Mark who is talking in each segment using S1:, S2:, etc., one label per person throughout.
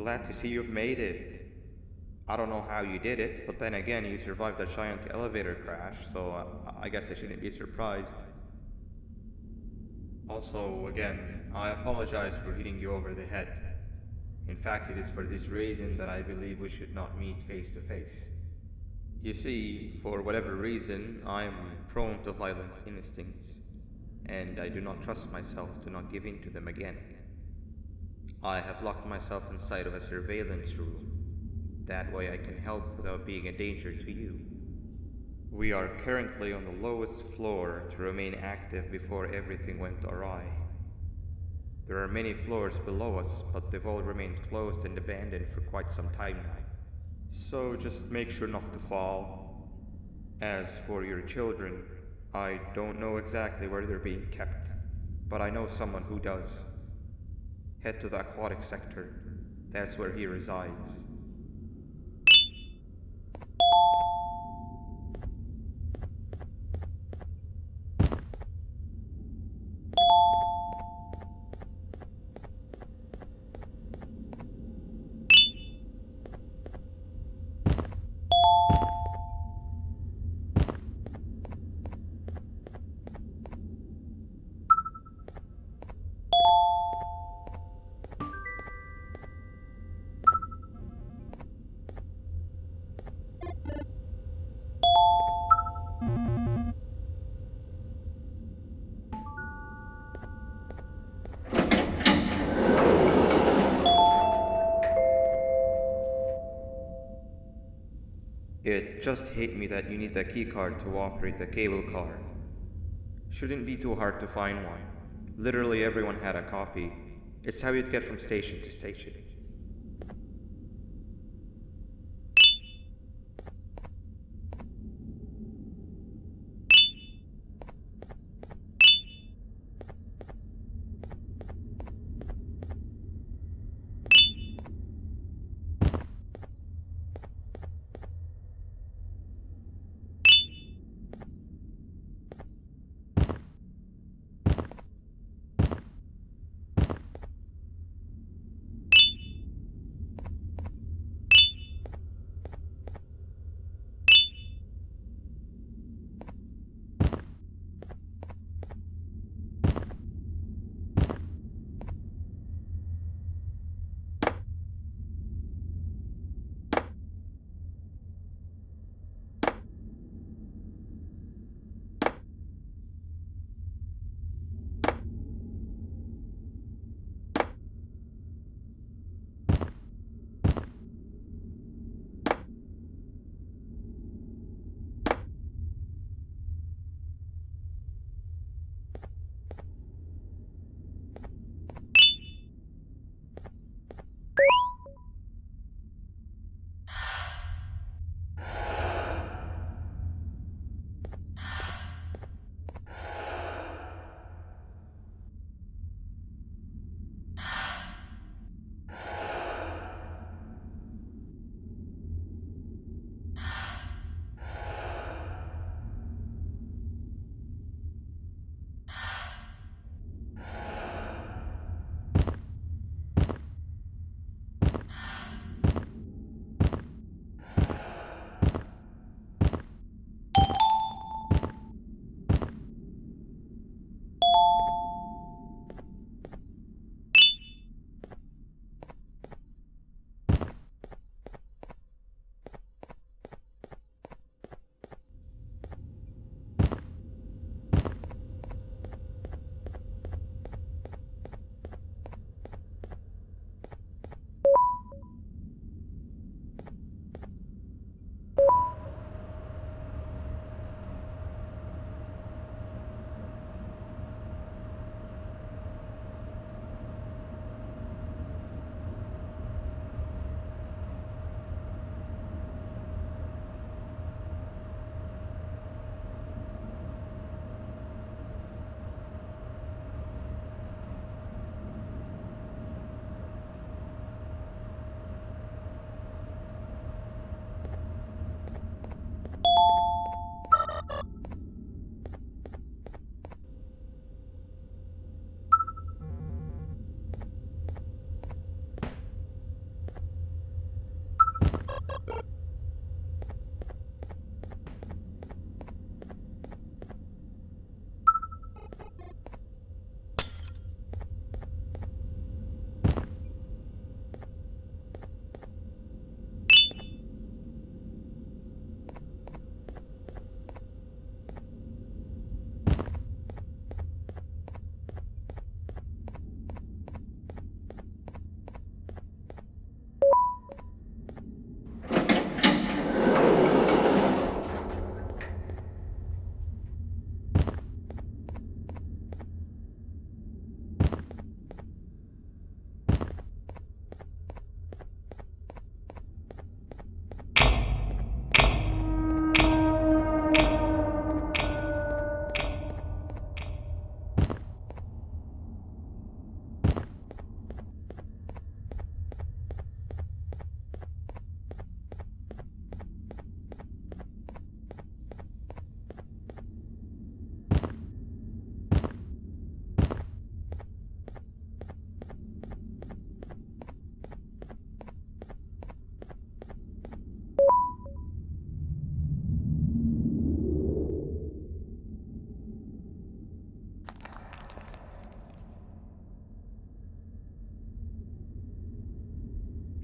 S1: glad to see you've made it. I don't know how you did it, but then again, you survived a giant elevator crash, so I guess I shouldn't be surprised. Also, again, I apologize for hitting you over the head. In fact, it is for this reason that I believe we should not meet face to face. You see, for whatever reason, I am prone to violent instincts, and I do not trust myself to not give in to them again. I have locked myself inside of a surveillance room. That way I can help without being a danger to you. We are currently on the lowest floor to remain active before everything went awry. There are many floors below us, but they've all remained closed and abandoned for quite some time now. So just make sure not to fall. As for your children, I don't know exactly where they're being kept, but I know someone who does. Head to the aquatic sector. That's where he resides. It just hit me that you need the keycard to operate the cable car. Shouldn't be too hard to find one. Literally everyone had a copy. It's how you'd get from station to station.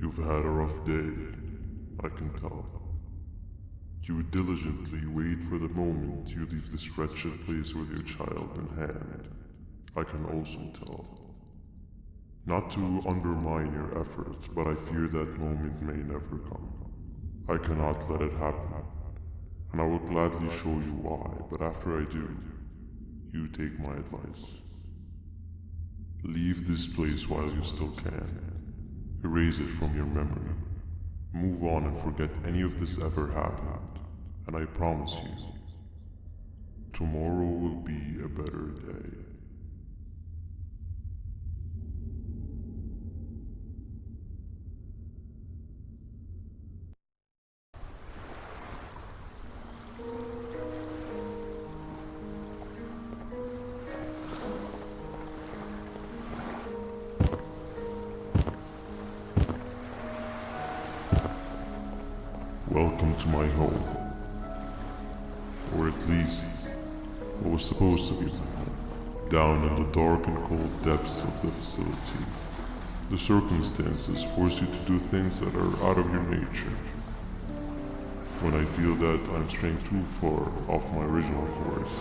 S2: You've had a rough day, I can tell. You would diligently wait for the moment you leave this wretched place with your child in hand. I can also tell. Not to undermine your efforts, but I fear that moment may never come. I cannot let it happen, and I will gladly show you why, but after I do, you take my advice. Leave this place while you still can. Erase it from your memory. Move on and forget any of this ever happened, and I promise you, tomorrow will be a better day. Welcome to my home. Or at least, what was supposed to be my home. Down in the dark and cold depths of the facility, the circumstances force you to do things that are out of your nature. When I feel that I'm straying too far off my original course,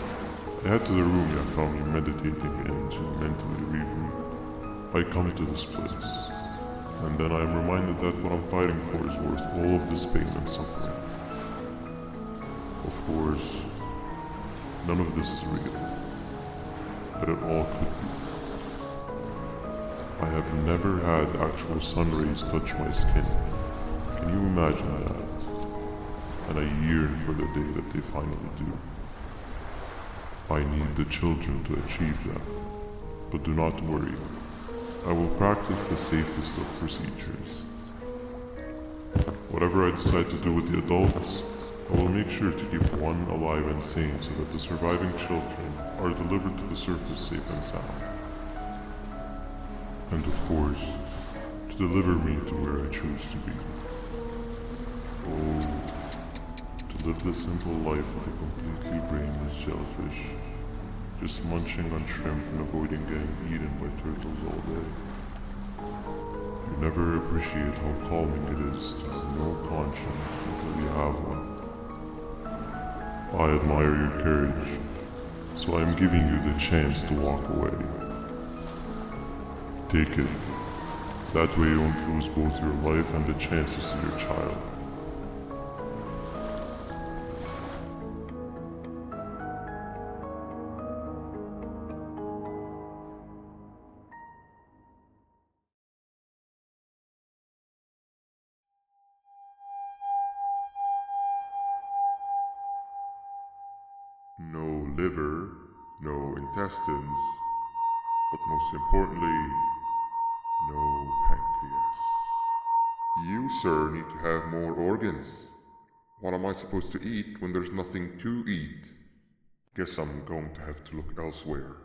S2: I head to the room you have found me meditating in to mentally regroup. I come to this place, and then I am reminded that what I'm fighting for is worth all of this pain and suffering. Of course, none of this is real, but it all could be. I have never had actual sun rays touch my skin. Can you imagine that? And I yearn for the day that they finally do. I need the children to achieve that, but do not worry. I will practice the safest of procedures. Whatever I decide to do with the adults, I will make sure to keep one alive and sane so that the surviving children are delivered to the surface safe and sound. And of course, to deliver me to where I choose to be. Oh, to live the simple life of a completely brainless shellfish, just munching on shrimp and avoiding getting eaten by turtles all day. You never appreciate how calming it is to have no conscience until you have one. I admire your courage, so I am giving you the chance to walk away. Take it. That way you won't lose both your life and the chances of your child. No liver, no intestines, but most importantly, no pancreas. You, sir, need to have more organs. What am I supposed to eat when there's nothing to eat? Guess I'm going to have to look elsewhere.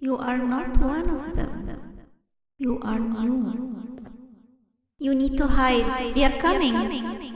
S3: You are not one of them. You are new. You need to hide. They are coming.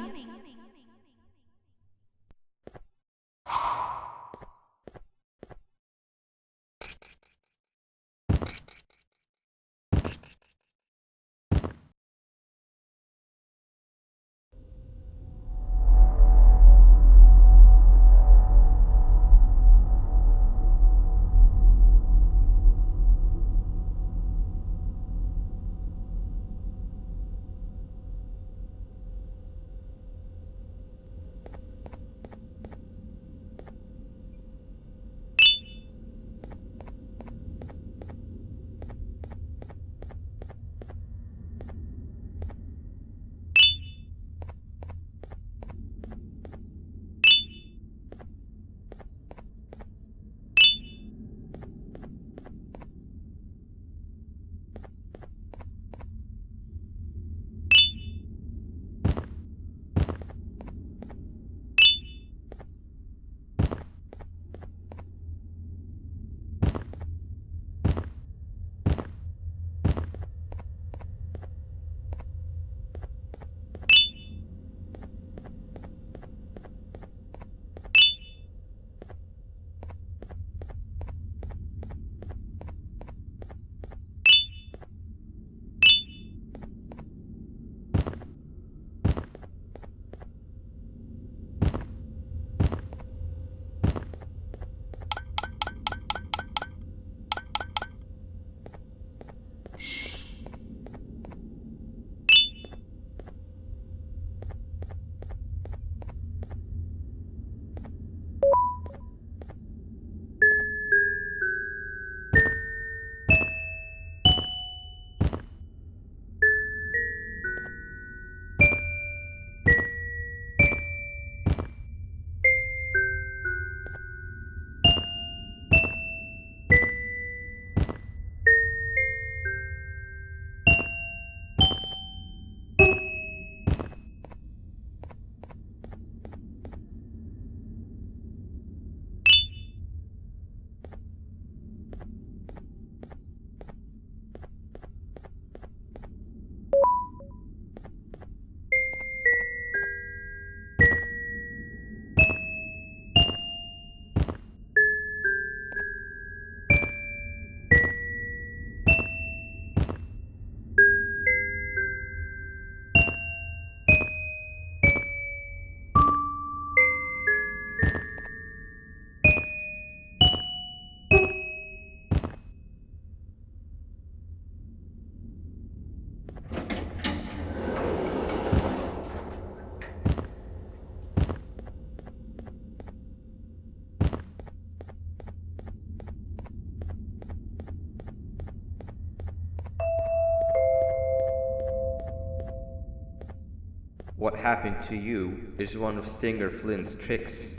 S1: What happened to you is one of Stinger Flynn's tricks.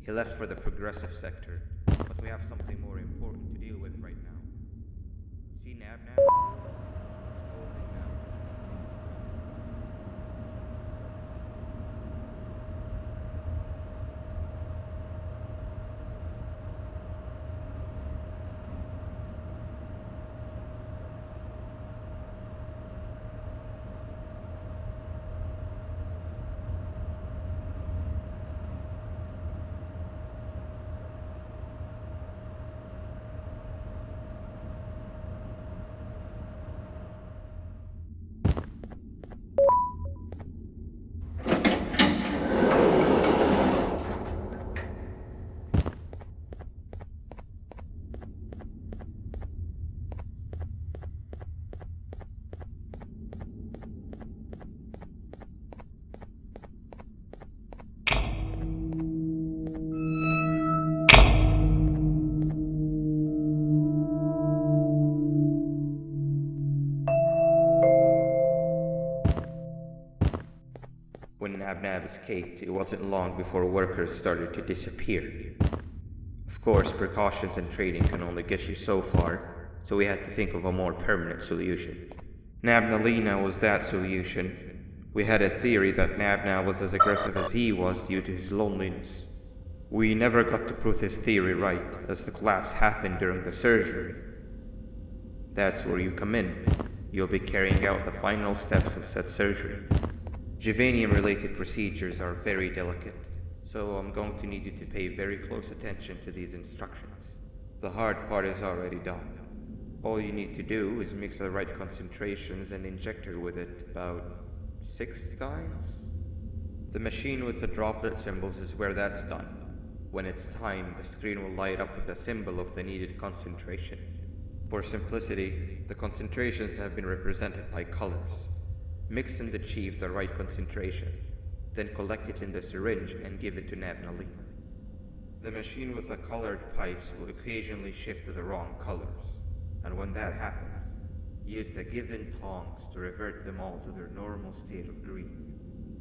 S1: He left for the progressive sector, but we have something more important to deal with right now. See Nab? It's holding now. When Nab escaped, it wasn't long before workers started to disappear. Of course, precautions and trading can only get you so far, so we had to think of a more permanent solution. Nabnalina was that solution. We had a theory that Nabna was as aggressive as he was due to his loneliness. We never got to prove this theory right, as the collapse happened during the surgery. That's where you come in. You'll be carrying out the final steps of said surgery. Juvanium-related procedures are very delicate, so I'm going to need you to pay very close attention to these instructions. The hard part is already done. All you need to do is mix the right concentrations and inject her with it about 6 times. The machine with the droplet symbols is where that's done. When it's time, the screen will light up with the symbol of the needed concentration. For simplicity, the concentrations have been represented by colors. Mix and achieve the right concentration, then collect it in the syringe and give it to Nabnali. The machine with the colored pipes will occasionally shift to the wrong colors, and when that happens, use the given tongs to revert them all to their normal state of green.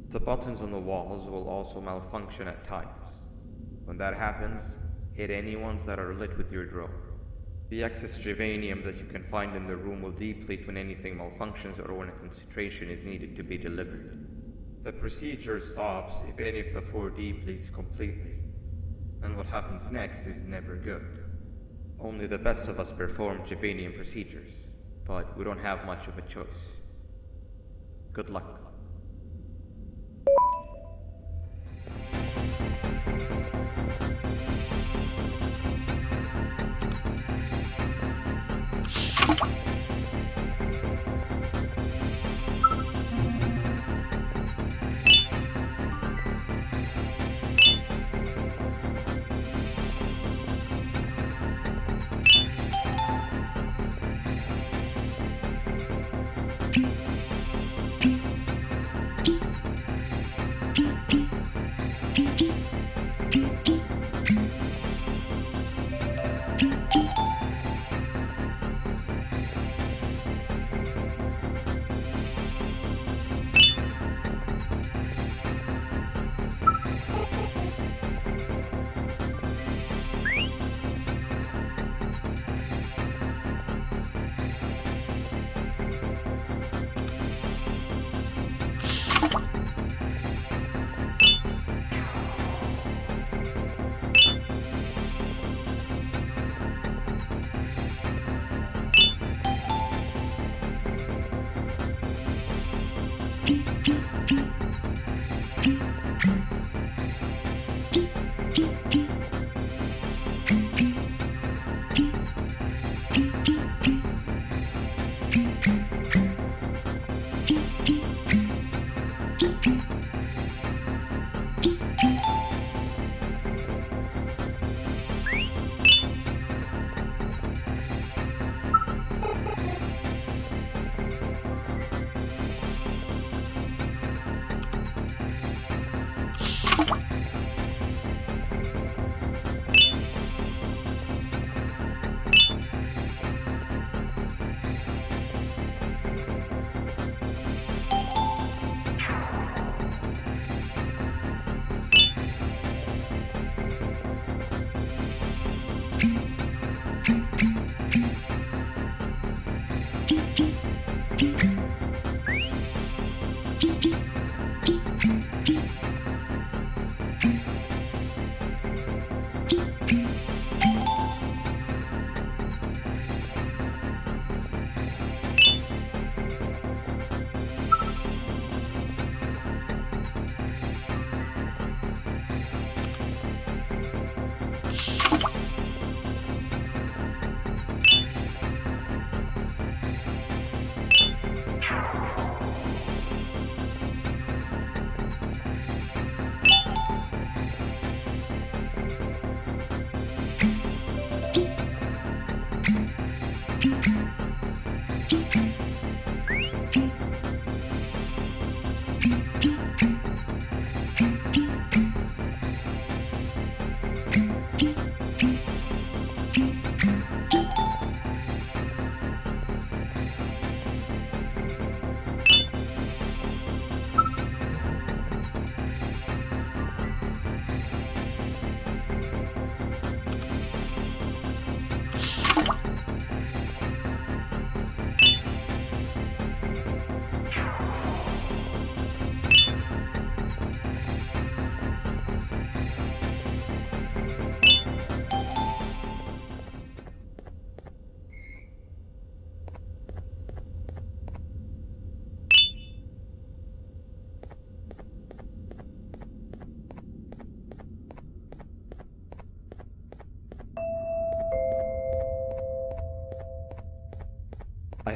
S1: The buttons on the walls will also malfunction at times. When that happens, hit any ones that are lit with your drone. The excess juvanium that you can find in the room will deplete when anything malfunctions or when a concentration is needed to be delivered. The procedure stops if any of the 4 depletes completely, and what happens next is never good. Only the best of us perform juvanium procedures, but we don't have much of a choice. Good luck.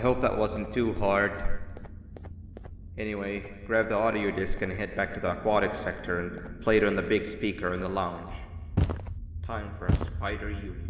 S1: hope that wasn't too hard. Anyway, grab the audio disc and head back to the aquatic sector and play it on the big speaker in the lounge. Time for a spider union.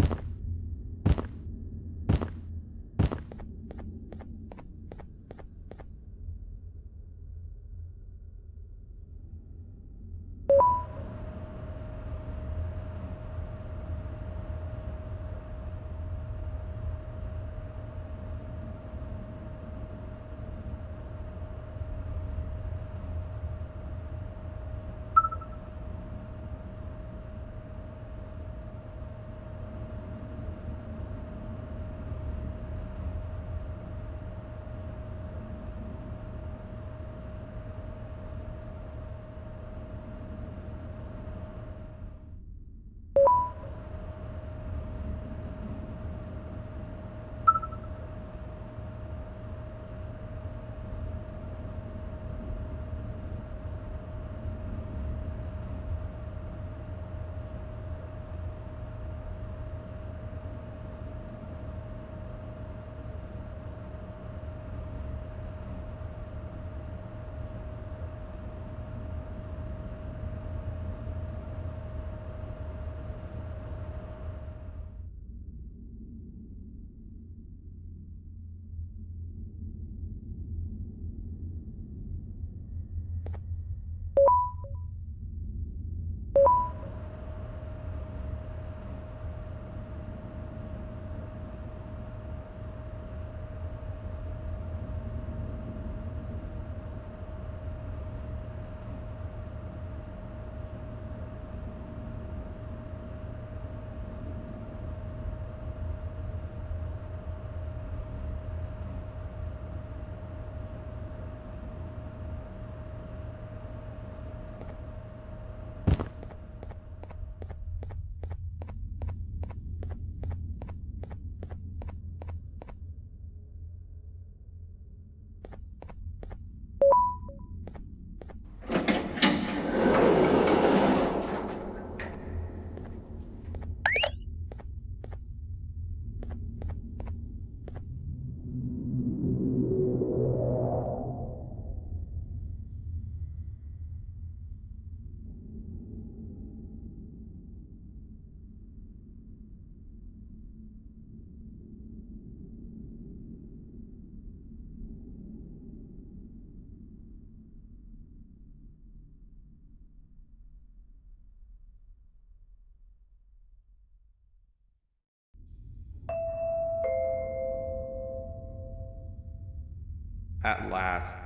S1: At last,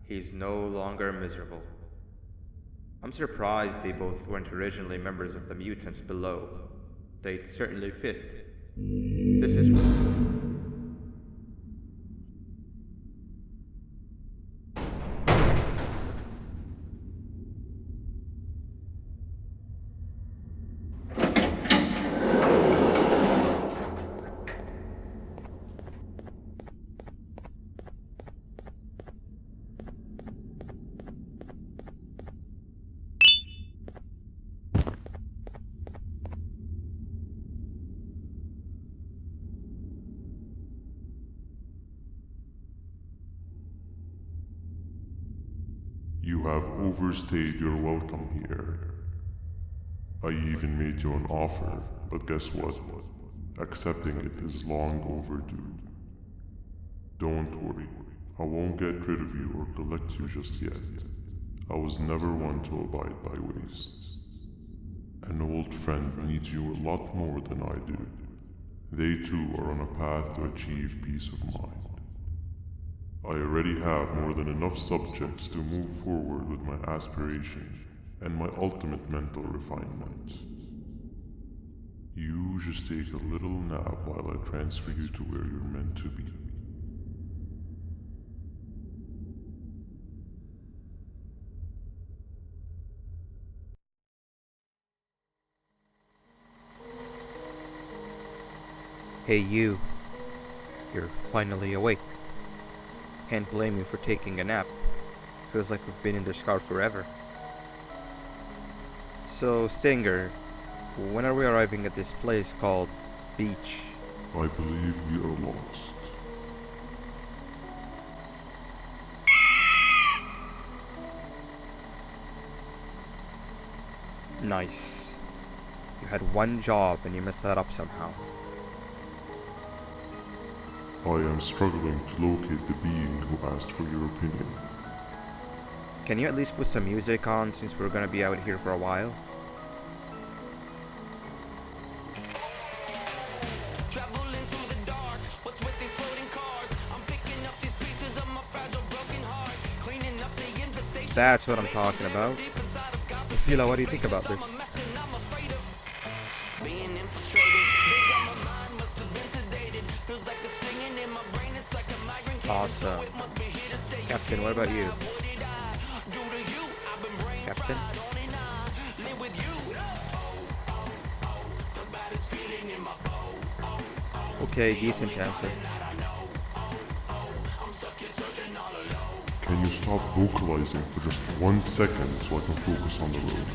S1: he's no longer miserable. I'm surprised they both weren't originally members of the mutants below. They'd certainly fit. This is...
S2: You have overstayed your welcome here. I even made you an offer, but guess what? Accepting it is long overdue. Don't worry, I won't get rid of you or collect you just yet. I was never one to abide by wastes. An old friend needs you a lot more than I do. They too are on a path to achieve peace of mind. I already have more than enough subjects to move forward with my aspiration and my ultimate mental refinement. You just take a little nap while I transfer you to where you're meant to be.
S1: Hey you. You're finally awake. Can't blame you for taking a nap. Feels like we've been in this car forever. So, Stinger, when are we arriving at this place called Beach?
S2: I believe we are lost.
S1: Nice. You had one job and you messed that up somehow.
S2: I am struggling to locate the being who asked for your opinion.
S1: Can you at least put some music on since we're gonna be out here for a while? That's what I'm talking about. Fila, what do you think about this? Awesome. Captain, what about you? Captain? Okay, decent answer.
S2: Can you stop vocalizing for just 1 second so I can focus on the road?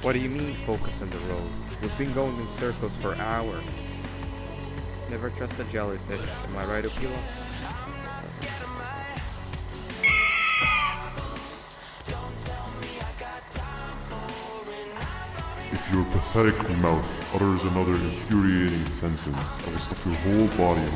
S1: What do you mean focus on the road? We've been going in circles for hours. Never trust a jellyfish, am I right, Okila?
S2: If your pathetic mouth utters another infuriating sentence, I will stuff your whole body.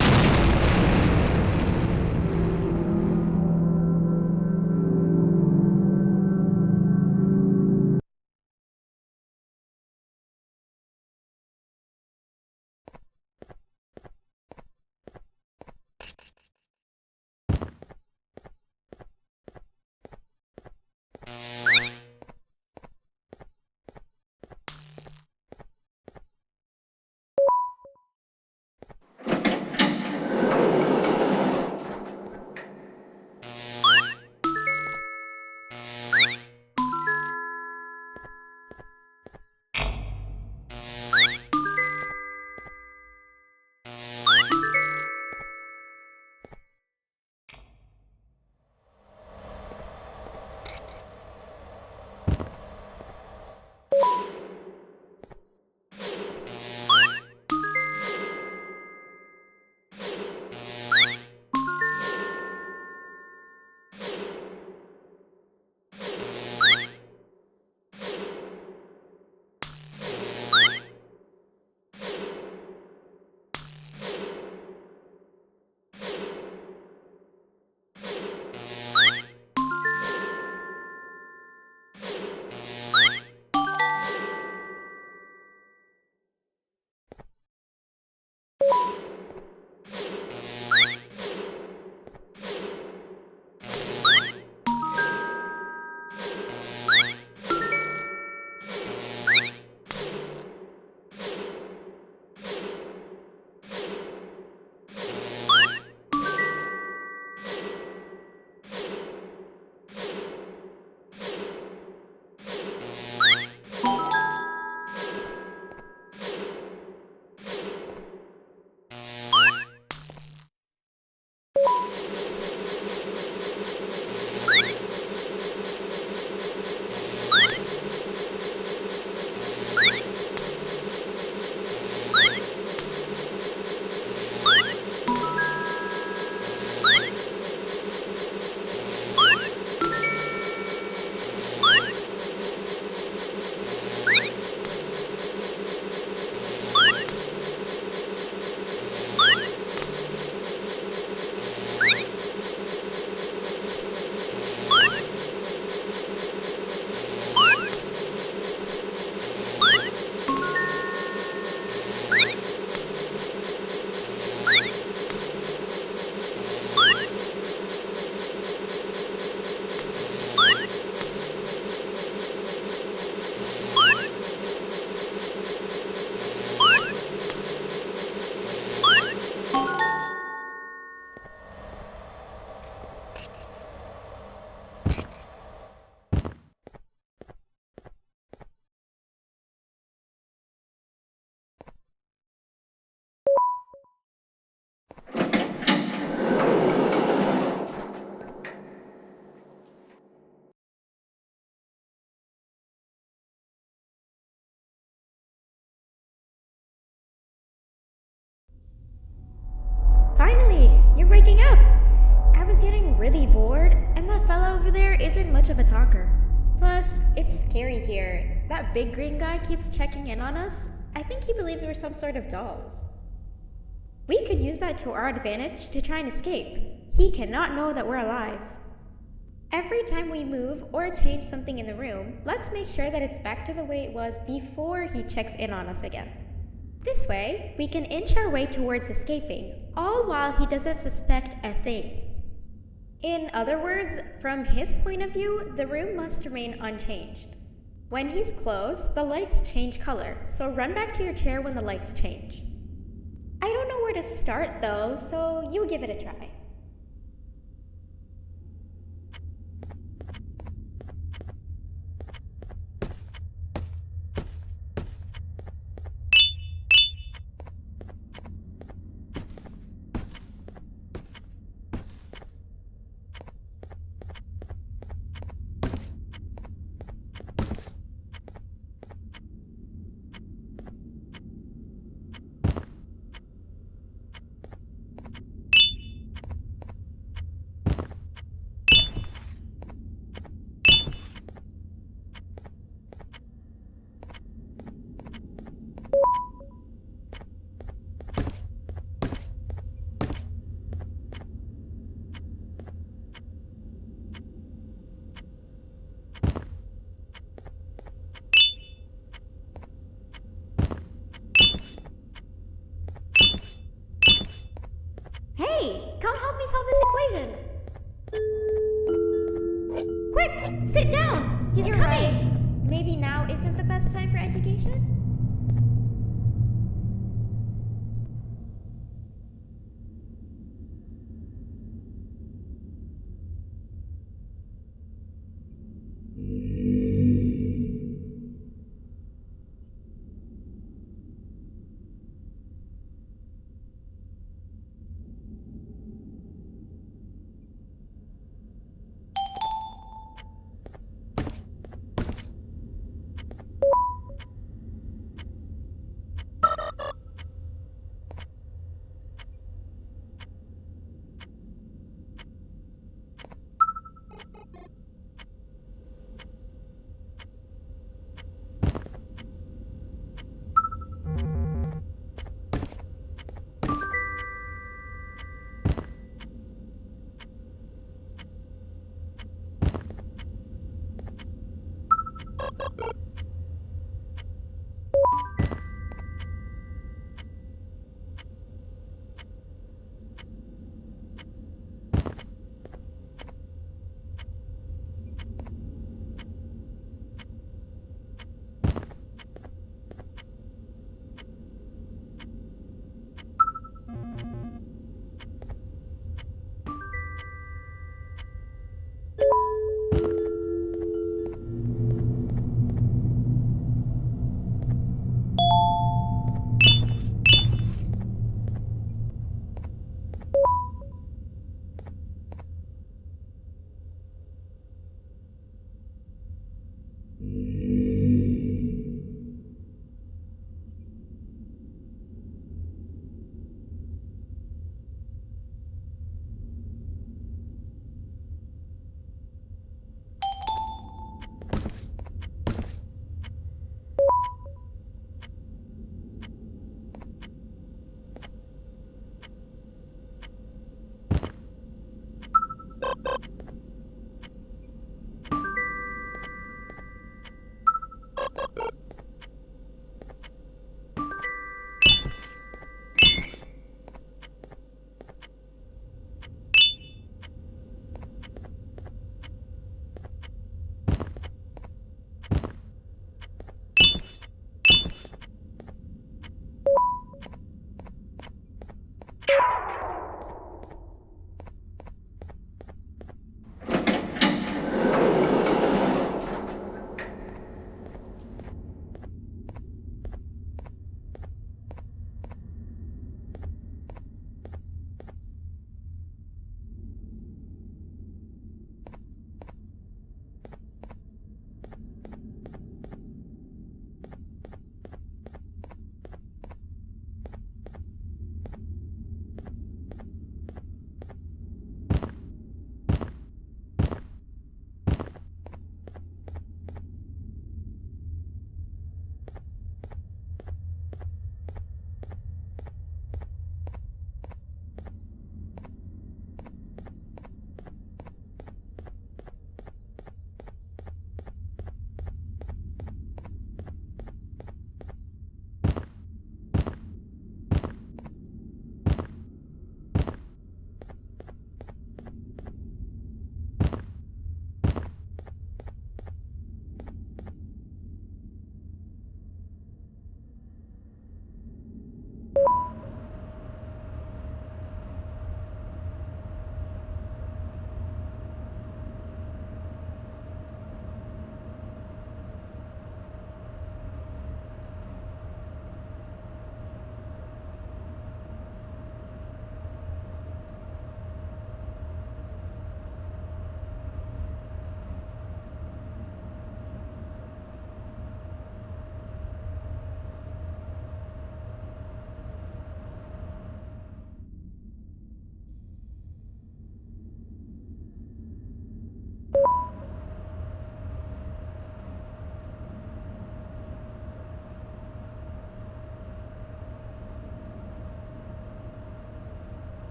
S4: Finally, you're waking up! I was getting really bored, and that fella over there isn't much of a talker. Plus, it's scary here. That big green guy keeps checking in on us. I think he believes we're some sort of dolls. We could use that to our advantage to try and escape. He cannot know that we're alive. Every time we move or change something in the room, let's make sure that it's back to the way it was before he checks in on us again. This way, we can inch our way towards escaping, all while he doesn't suspect a thing. In other words, from his point of view, the room must remain unchanged. When he's close, the lights change color, so run back to your chair when the lights change. I don't know where to start though, so you give it a try. Hey, come help me solve this equation. Quick, sit down. He's coming. Right. Maybe now isn't the best time for education?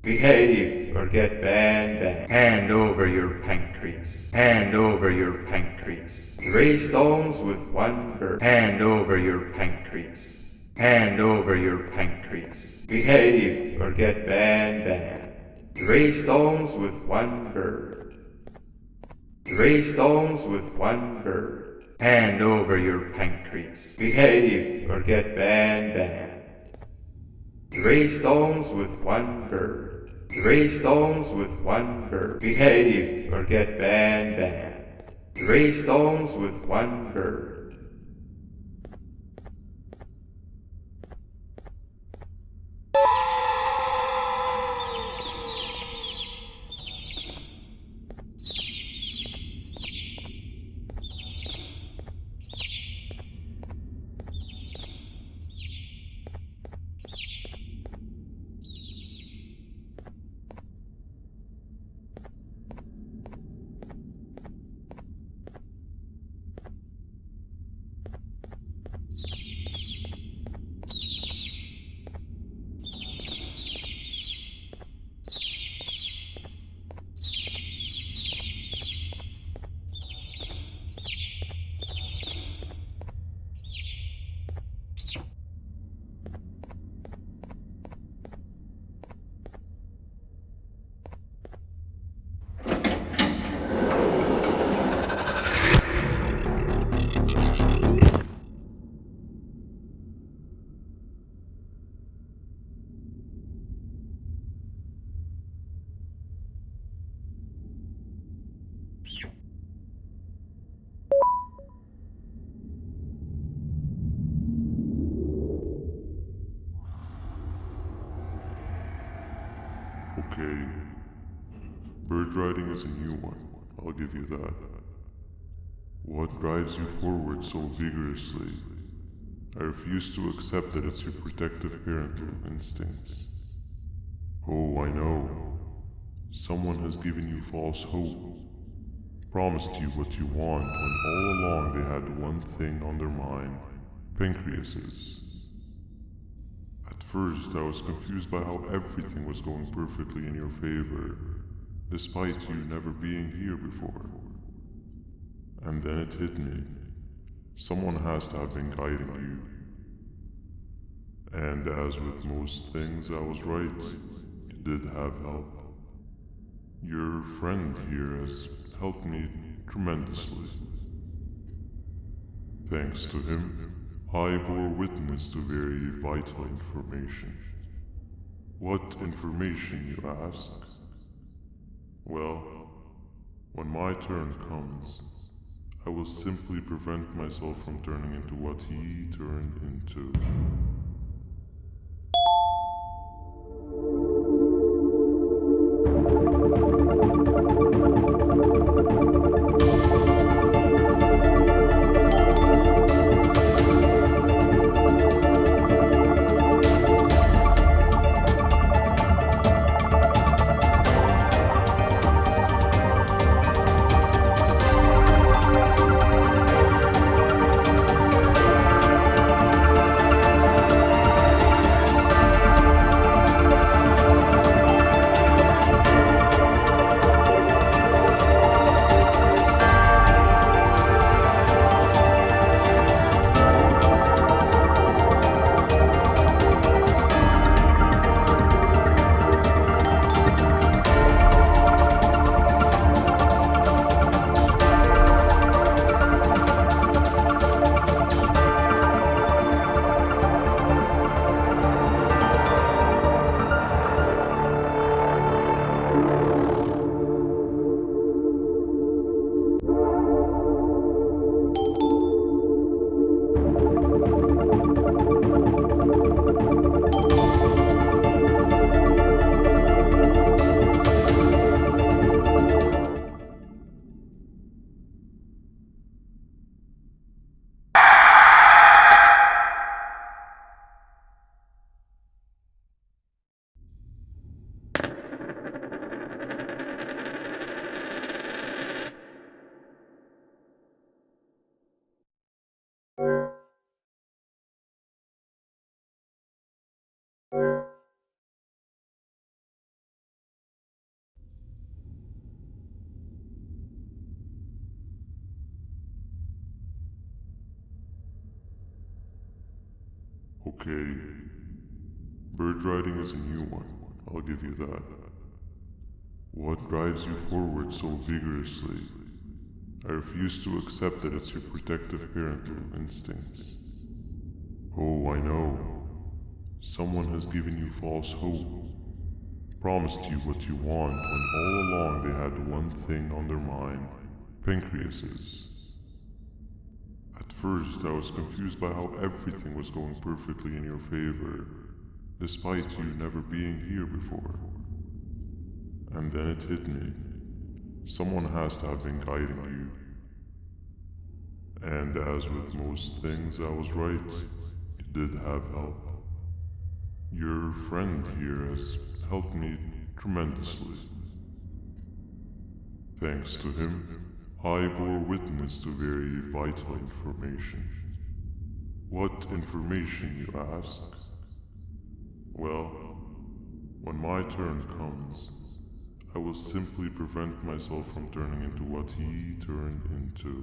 S1: Behave or get banned. Hand over your pancreas. Hand over your pancreas. 3 stones with 1 bird. Hand over your pancreas. Hand over your pancreas. Behave or get banned. 3 stones with 1 bird. 3 stones with 1 bird. Hand over your pancreas. Behave or get banned. 3 stones with 1 bird. 3 stones with 1 bird. Behave or get banned. 3 stones with 1 bird.
S2: Okay. Bird riding is a new one, I'll give you that. What drives you forward so vigorously? I refuse to accept that it's your protective parental instincts. Oh, I know. Someone has given you false hope. Promised you what you want when all along they had one thing on their mind. Pancreases. At first, I was confused by how everything was going perfectly in your favor, despite you never being here before. And then it hit me. Someone has to have been guiding you. And as with most things, I was right. You did have help. Your friend here has helped me tremendously. Thanks to him, I bore witness to very vital information. What information, you ask? Well, when my turn comes, I will simply prevent myself from turning into what he turned into. Okay. Bird riding is a new one, I'll give you that. What drives you forward so vigorously? I refuse to accept that it's your protective parental instincts. Oh, I know. Someone has given you false hope. Promised you what you want when all along they had one thing on their mind. Pancreases. At first, I was confused by how everything was going perfectly in your favor, despite you never being here before. And then it hit me. Someone has to have been guiding you. And as with most things, I was right. You did have help. Your friend here has helped me tremendously. Thanks to him, I bore witness to very vital information. What information, you ask? Well, when my turn comes, I will simply prevent myself from turning into what he turned into.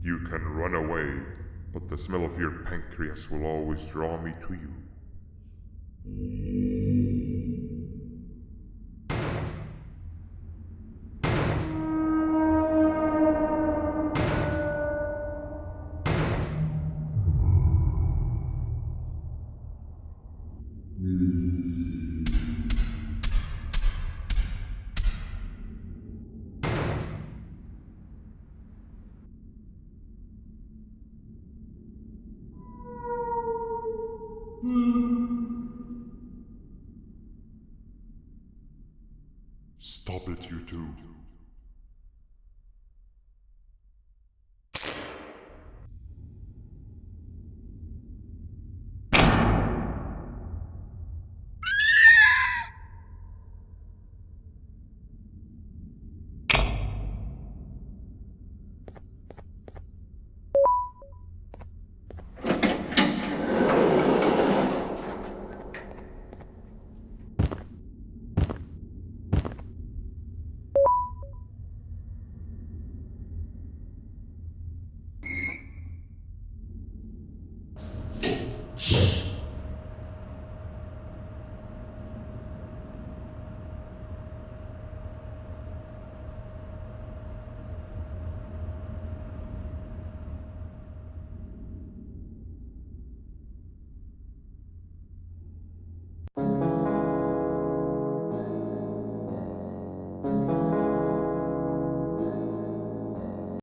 S5: You can run away, but the smell of your pancreas will always draw me to you.
S2: Stop it, you two.